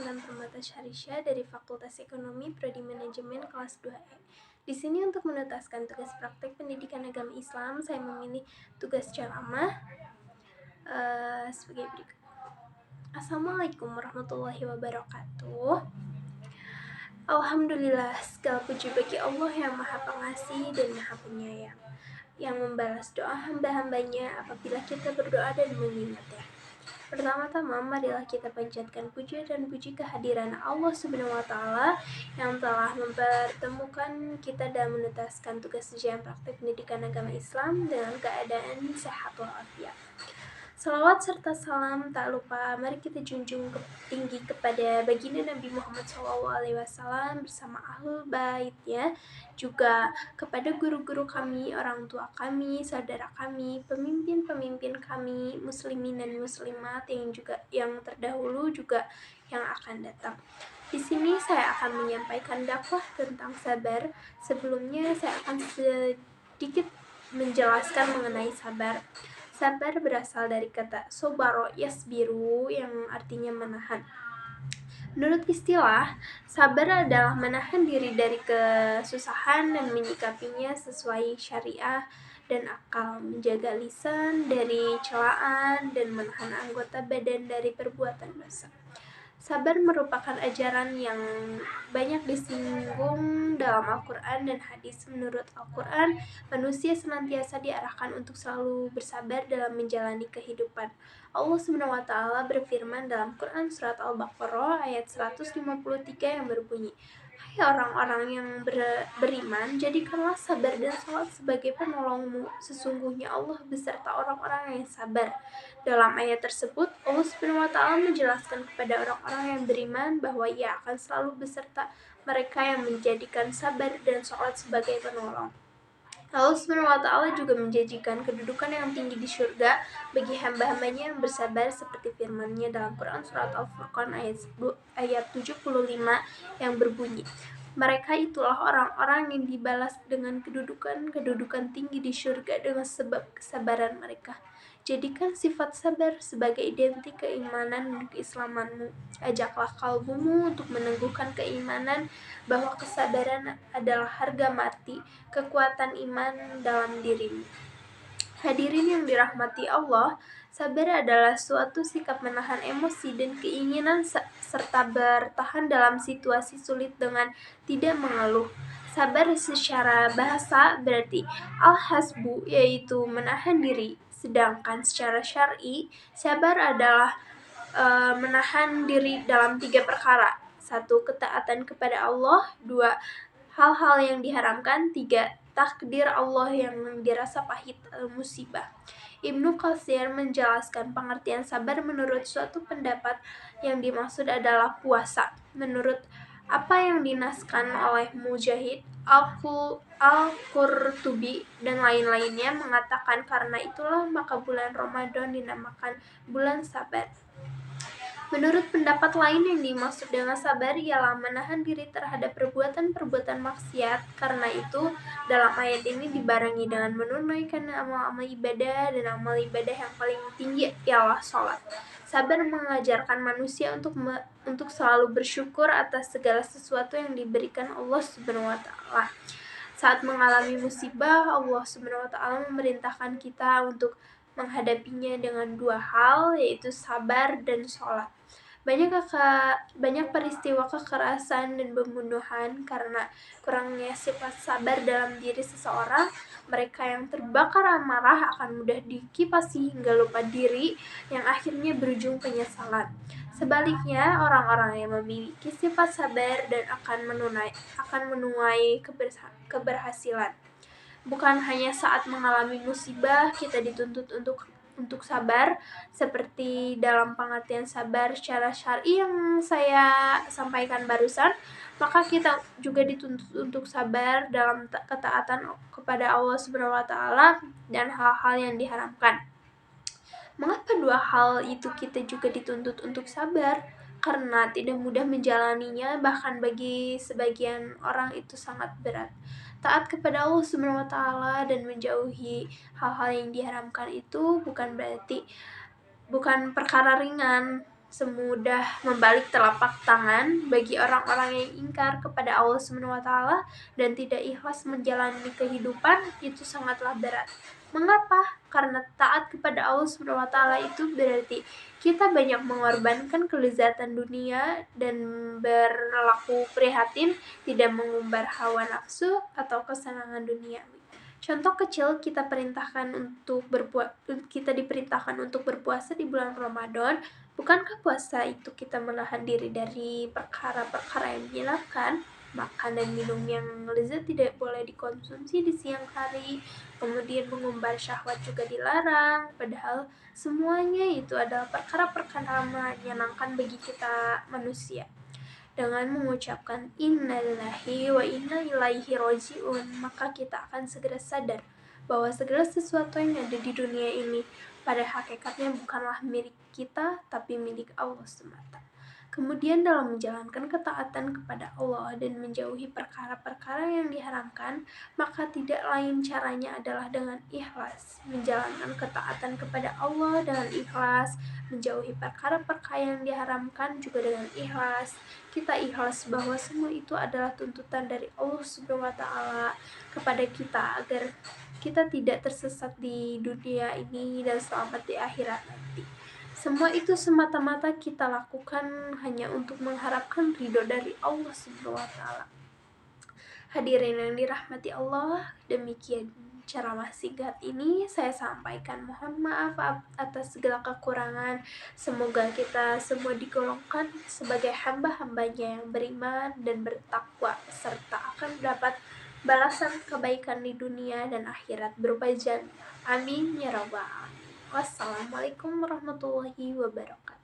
Mantan Permata Syariah dari Fakultas Ekonomi Prodi Manajemen kelas 2E. Di sini untuk menuntaskan tugas praktek pendidikan agama Islam, saya memilih tugas ceramah sebagai berikut. Assalamualaikum warahmatullahi wabarakatuh. Alhamdulillah, segala puji bagi Allah yang Maha Pengasih dan Maha Penyayang, yang membalas doa hamba-hambanya apabila kita berdoa dan mengingatnya. Pertama-tama, marilah kita panjatkan puja dan puji kehadiran Allah Subhanahu wa Ta'ala yang telah mempertemukan kita dalam menuntaskan tugas ujian praktik pendidikan agama Islam dengan keadaan sehat walafiat. Salawat serta salam tak lupa mari kita junjung tinggi kepada baginda Nabi Muhammad SAW bersama ahlul baitnya, juga kepada guru-guru kami, orang tua kami, saudara kami, pemimpin-pemimpin kami, muslimin dan muslimat yang terdahulu juga yang akan datang. Di sini saya akan menyampaikan dakwah tentang sabar. Sebelumnya saya akan sedikit menjelaskan mengenai sabar. Sabar berasal dari kata sobaro yasbiru yang artinya menahan. Menurut istilah, sabar adalah menahan diri dari kesusahan dan menyikapinya sesuai syariah dan akal, menjaga lisan dari celaan dan menahan anggota badan dari perbuatan dosa. Sabar merupakan ajaran yang banyak disinggung dalam Al-Quran dan hadis. Menurut Al-Quran, manusia senantiasa diarahkan untuk selalu bersabar dalam menjalani kehidupan. Allah SWT berfirman dalam Quran Surat Al-Baqarah ayat 153 yang berbunyi, "Hai orang-orang yang beriman, jadikanlah sabar dan salat sebagai penolongmu. Sesungguhnya Allah beserta orang-orang yang sabar." Dalam ayat tersebut, Allah SWT menjelaskan kepada orang-orang yang beriman bahwa Ia akan selalu beserta mereka yang menjadikan sabar dan salat sebagai penolong. Allah SWT juga menjanjikan kedudukan yang tinggi di surga bagi hamba-hambanya yang bersabar seperti firman-Nya dalam Quran Surat Al-Furqan ayat 75 yang berbunyi, "Mereka itulah orang-orang yang dibalas dengan kedudukan tinggi di surga dengan sebab kesabaran mereka." Jadikan sifat sabar sebagai identik keimanan dan keislamanmu. Ajaklah kalbumu untuk meneguhkan keimanan bahwa kesabaran adalah harga mati, kekuatan iman dalam dirimu. Hadirin yang dirahmati Allah, sabar adalah suatu sikap menahan emosi dan keinginan serta bertahan dalam situasi sulit dengan tidak mengeluh. Sabar secara bahasa berarti al-hasbu, yaitu menahan diri. Sedangkan secara syar'i, sabar adalah menahan diri dalam 3 perkara. 1. Ketaatan kepada Allah. 2. Hal-hal yang diharamkan. 3. Takdir Allah yang dirasa pahit atau musibah. Ibnu Katsir menjelaskan pengertian sabar menurut suatu pendapat yang dimaksud adalah puasa. Menurut apa yang dinaskan oleh Mujahid, Al-Qurtubi, dan lain-lainnya mengatakan karena itulah maka bulan Ramadan dinamakan bulan sabar. Menurut pendapat lain yang dimaksud dengan sabar ialah menahan diri terhadap perbuatan-perbuatan maksiat. Karena itu, dalam ayat ini dibarengi dengan menunaikan amal-amal ibadah, dan amal ibadah yang paling tinggi ialah sholat. Sabar mengajarkan manusia untuk selalu bersyukur atas segala sesuatu yang diberikan Allah Subhanahu wa Ta'ala. Saat mengalami musibah, Allah Subhanahu wa Ta'ala memerintahkan kita untuk menghadapinya dengan 2 hal, yaitu sabar dan sholat. Banyak peristiwa kekerasan dan pembunuhan karena kurangnya sifat sabar dalam diri seseorang. Mereka yang terbakar amarah akan mudah dikipasi hingga lupa diri, yang akhirnya berujung penyesalan. Sebaliknya, orang-orang yang memiliki sifat sabar dan akan menuai keberhasilan. Bukan hanya saat mengalami musibah kita dituntut untuk sabar, seperti dalam pengertian sabar secara syar'i yang saya sampaikan barusan, maka kita juga dituntut untuk sabar dalam ketaatan kepada Allah Subhanahu wa Ta'ala dan hal-hal yang diharamkan. Mengapa 2 hal itu kita juga dituntut untuk sabar? Karena tidak mudah menjalaninya, bahkan bagi sebagian orang itu sangat berat. Taat kepada Allah Subhanahu wa Ta'ala dan menjauhi hal-hal yang diharamkan itu bukan perkara ringan. semudah membalik telapak tangan bagi orang-orang yang ingkar kepada Allah SWT dan tidak ikhlas menjalani kehidupan. Itu sangatlah berat. Mengapa? Karena taat kepada Allah SWT itu berarti kita banyak mengorbankan kelezatan dunia dan berlaku prihatin, tidak mengumbar hawa nafsu atau kesenangan duniawi. Contoh kecil, kita diperintahkan untuk berpuasa di bulan Ramadan. Bukankah puasa itu kita menahan diri dari perkara-perkara yang menyenangkan? Makan dan minum yang lezat tidak boleh dikonsumsi di siang hari, kemudian mengumbar syahwat juga dilarang, padahal semuanya itu adalah perkara-perkara menyenangkan bagi kita manusia. Dengan mengucapkan innalillahi wa inna ilaihi raji'un, maka kita akan segera sadar bahwa segala sesuatu yang ada di dunia ini pada hakikatnya bukanlah milik kita, tapi milik Allah semata. Kemudian dalam menjalankan ketaatan kepada Allah dan menjauhi perkara-perkara yang diharamkan, maka tidak lain caranya adalah dengan ikhlas. Menjalankan ketaatan kepada Allah dengan ikhlas, menjauhi perkara-perkara yang diharamkan juga dengan ikhlas. Kita ikhlas bahwa semua itu adalah tuntutan dari Allah SWT kepada kita agar kita tidak tersesat di dunia ini dan selamat di akhirat nanti. Semua itu semata-mata kita lakukan hanya untuk mengharapkan ridho dari Allah SWT. Hadirin yang dirahmati Allah, demikian ceramah singkat ini saya sampaikan. Mohon maaf atas segala kekurangan. Semoga kita semua digolongkan sebagai hamba-hambanya yang beriman dan bertakwa, serta akan mendapat balasan kebaikan di dunia dan akhirat berupa jannah. Amin ya rabbal alamin. Wassalamualaikum warahmatullahi wabarakatuh.